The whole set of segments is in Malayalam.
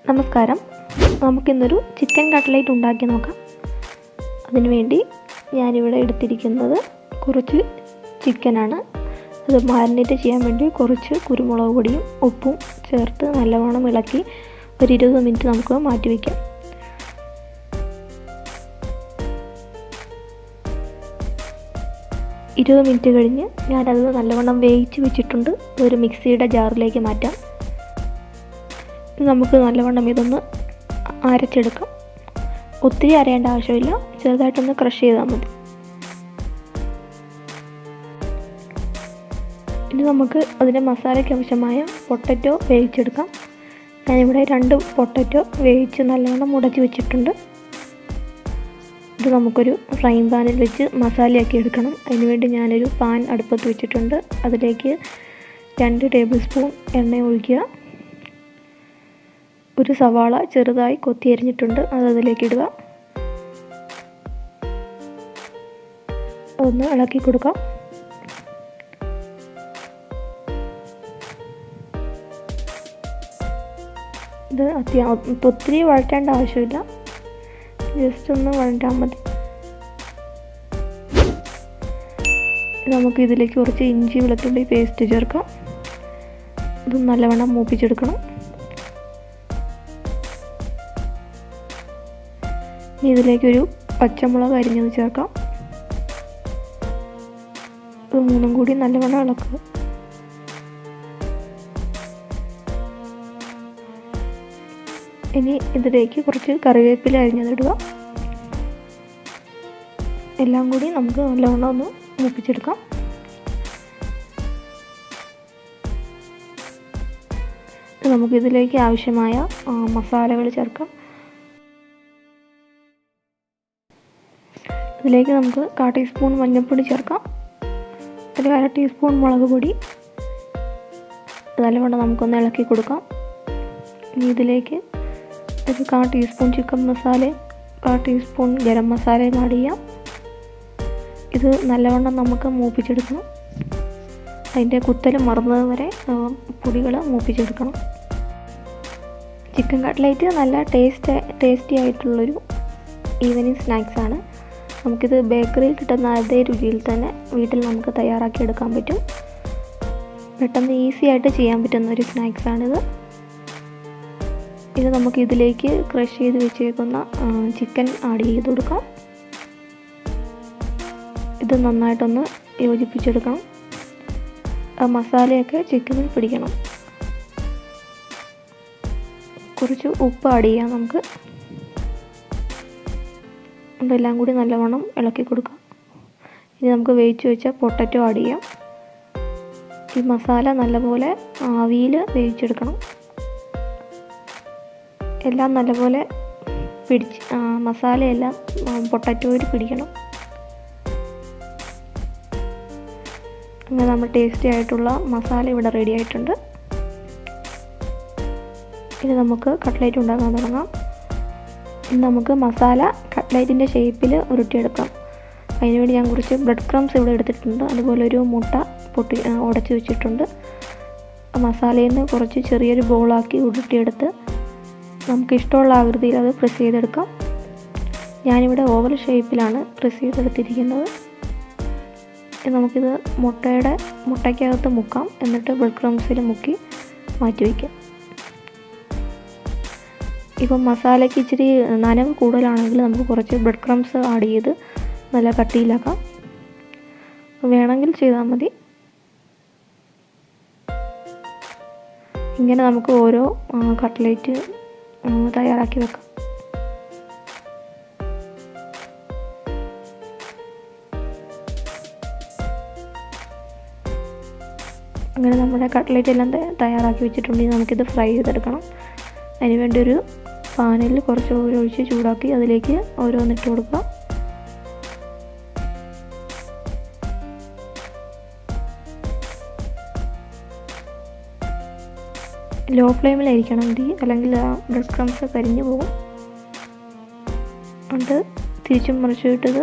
നമസ്കാരം. നമുക്കിന്നൊരു ചിക്കൻ കട്ട്ലേറ്റ് ഉണ്ടാക്കി നോക്കാം. അതിനുവേണ്ടി ഞാനിവിടെ എടുത്തിരിക്കുന്നത് കുറച്ച് ചിക്കനാണ്. അത് മാരിനേറ്റ് ചെയ്യാൻ വേണ്ടി കുറച്ച് കുരുമുളക് പൊടിയും ഉപ്പും ചേർത്ത് നല്ലവണ്ണം ഇളക്കി ഒരു 20 മിനിറ്റ് നമുക്ക് മാറ്റി വയ്ക്കാം. മിനിറ്റ് കഴിഞ്ഞ് ഞാനത് നല്ലവണ്ണം വേവിച്ച് വെച്ചിട്ടുണ്ട്. ഒരു മിക്സിയുടെ ജാറിലേക്ക് മാറ്റാം. നമുക്ക് നല്ലവണ്ണം ഇതൊന്ന് അരച്ചെടുക്കാം. ഒത്തിരി അരയേണ്ട ആവശ്യമില്ല, ചെറുതായിട്ടൊന്ന് ക്രഷ് ചെയ്താൽ മതി. ഇനി നമുക്ക് അതിൻ്റെ മസാലയ്ക്ക് ആവശ്യമായ പൊട്ടറ്റോ വേവിച്ചെടുക്കാം. ഞാനിവിടെ 2 പൊട്ടറ്റോ വേവിച്ച് നല്ലവണ്ണം ഉടച്ച് വെച്ചിട്ടുണ്ട്. ഇത് നമുക്കൊരു ഫ്രൈങ് പാനിൽ വെച്ച് മസാലയാക്കി എടുക്കണം. അതിനുവേണ്ടി ഞാനൊരു പാൻ അടുപ്പത്ത് വെച്ചിട്ടുണ്ട്. അതിലേക്ക് 2 ടേബിൾ സ്പൂൺ എണ്ണ ഒഴിക്കുക. ഒരു സവാള ചെറുതായി കൊത്തി അരിഞ്ഞിട്ടുണ്ട്, അതിലേക്ക് ഇടുക. ഒന്ന് ഇളക്കി കൊടുക്കാം. ഇത് ഒത്തിരി വഴറ്റേണ്ട ആവശ്യമില്ല, ജസ്റ്റ് ഒന്ന് വഴറ്റാൽ മതി. നമുക്ക് ഇതിലേക്ക് കുറച്ച് ഇഞ്ചി വെളുത്തുള്ളി പേസ്റ്റ് ചേർക്കാം. ഇത് നല്ലവണ്ണം മൂപ്പിച്ചെടുക്കണം. ഇനി ഇതിലേക്കൊരു പച്ചമുളക് അരിഞ്ഞത് ചേർക്കാം. ഇത് മൂന്നും കൂടി നല്ലവണ്ണം ഇളക്കുക. ഇനി ഇതിലേക്ക് കുറച്ച് കറിവേപ്പില അരിഞ്ഞതിടുക. എല്ലാം കൂടി നമുക്ക് നല്ലവണ്ണം ഒന്ന് മൂപ്പിച്ചെടുക്കാം. നമുക്കിതിലേക്ക് ആവശ്യമായ മസാലകൾ ചേർക്കാം. ഇതിലേക്ക് നമുക്ക് 1/4 ടീസ്പൂൺ മഞ്ഞൾപ്പൊടി ചേർക്കാം. ഒരു 1/2 ടീസ്പൂൺ മുളക് പൊടി. നല്ലവണ്ണം നമുക്കൊന്ന് ഇളക്കി കൊടുക്കാം. ഇനി ഇതിലേക്ക് ഒരു 1/4 ടീസ്പൂൺ ചിക്കൻ മസാലയും 1/4 ടീസ്പൂൺ ഗരം മസാലയും ആഡ് ചെയ്യാം. ഇത് നല്ലവണ്ണം നമുക്ക് മൂപ്പിച്ചെടുക്കണം. അതിൻ്റെ കുത്തൽ മറന്നത് വരെ പൊടികൾ മൂപ്പിച്ചെടുക്കണം. ചിക്കൻ കട്ട്ലേറ്റ് നല്ല ടേസ്റ്റി ആയിട്ടുള്ളൊരു ഈവനിങ് സ്നാക്സാണ്. നമുക്കിത് ബേക്കറിയിൽ കിട്ടുന്ന അതേ രുചിയിൽ തന്നെ വീട്ടിൽ നമുക്ക് തയ്യാറാക്കി എടുക്കാൻ പറ്റും. പെട്ടെന്ന് ഈസി ആയിട്ട് ചെയ്യാൻ പറ്റുന്ന ഒരു സ്നാക്സാണിത്. ഇത് നമുക്ക് ഇതിലേക്ക് ക്രഷ് ചെയ്ത് വെച്ചേക്കുന്ന ചിക്കൻ ആഡ് ചെയ്ത് കൊടുക്കാം. ഇത് നന്നായിട്ടൊന്ന് യോജിപ്പിച്ചെടുക്കണം. മസാലയൊക്കെ ചിക്കനിൽ പിടിക്കണം. കുറച്ച് ഉപ്പ് ആഡ് ചെയ്യാം നമുക്ക്. ഇതെല്ലാം കൂടി നല്ലവണ്ണം ഇളക്കി കൊടുക്കാം. ഇനി നമുക്ക് വേവിച്ച് വെച്ച പൊട്ടറ്റോ ആഡ് ചെയ്യാം. ഈ മസാല നല്ലപോലെ ആവിയിൽ വേവിച്ചെടുക്കണം. എല്ലാം നല്ലപോലെ മസാലയെല്ലാം പൊട്ടറ്റോയിൽ പിടിക്കണം. അങ്ങനെ നമ്മൾ ടേസ്റ്റി ആയിട്ടുള്ള മസാല ഇവിടെ റെഡി ആയിട്ടുണ്ട്. ഇനി നമുക്ക് കട്ട്ലേറ്റ് ഉണ്ടാക്കാൻ തുടങ്ങാം. ഇനി നമുക്ക് മസാല കട്ട്ലേറ്റിൻ്റെ ഷേപ്പിൽ ഉരുട്ടിയെടുക്കാം. അതിനുവേണ്ടി ഞാൻ കുറച്ച് ബ്രെഡ് ക്രംസ് ഇവിടെ എടുത്തിട്ടുണ്ട്. അതുപോലെ ഒരു മുട്ട ഉടച്ച് വെച്ചിട്ടുണ്ട്. മസാലയിൽ നിന്ന് കുറച്ച് ചെറിയൊരു ബോളാക്കി ഉരുട്ടിയെടുത്ത് നമുക്ക് ഇഷ്ടമുള്ള ആകൃതിയിൽ അത് പ്രസ് ചെയ്തെടുക്കാം. ഞാനിവിടെ ഓവൽ ഷേപ്പിലാണ് പ്രസ് ചെയ്തെടുത്തിരിക്കുന്നത്. നമുക്കിത് മുട്ടയ്ക്കകത്ത് മുക്കാം. എന്നിട്ട് ബ്രെഡ് ക്രംസിൽ മുക്കി മാറ്റി വയ്ക്കാം. ഇപ്പം മസാലയ്ക്ക് ഇച്ചിരി നനവ് കൂടുതലാണെങ്കിൽ നമുക്ക് കുറച്ച് ബ്രെഡ് ക്രംസ് ആഡ് ചെയ്ത് നല്ല കട്ടിയിലാക്കാം. വേണമെങ്കിൽ ചെയ്താൽ മതി. ഇങ്ങനെ നമുക്ക് ഓരോ കട്ട്ലേറ്റ് തയ്യാറാക്കി വെക്കാം. അങ്ങനെ നമ്മുടെ കട്ട്ലേറ്റ് എല്ലാം തയ്യാറാക്കി വെച്ചിട്ടുണ്ടെങ്കിൽ നമുക്കിത് ഫ്രൈ ചെയ്തെടുക്കണം. അതിനുവേണ്ടി ഒരു പാനിൽ കുറച്ച് ഓയിൽ ഒഴിച്ച് ചൂടാക്കി അതിലേക്ക് ഓരോന്നിട്ട് കൊടുക്കുക. ലോ ഫ്ലെയിമിലായിരിക്കണം തീ, അല്ലെങ്കിൽ ബ്രെഡ് ക്രംസ് കരിഞ്ഞു പോകും. എന്നിട്ട് തിരിച്ചും മറിച്ചിട്ടത്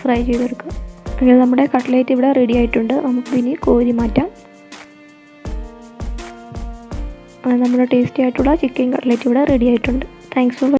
ഫ്രൈ ചെയ്തെടുക്കുക. അങ്ങനെ നമ്മുടെ കട്ട്ലേറ്റ് ഇവിടെ റെഡി ആയിട്ടുണ്ട്. നമുക്കിനി കോരി മാറ്റാം. നമ്മുടെ ടേസ്റ്റി ആയിട്ടുള്ള ചിക്കൻ കട്ട്ലറ്റ് ഇവിടെ റെഡി ആയിട്ടുണ്ട്. Thanks for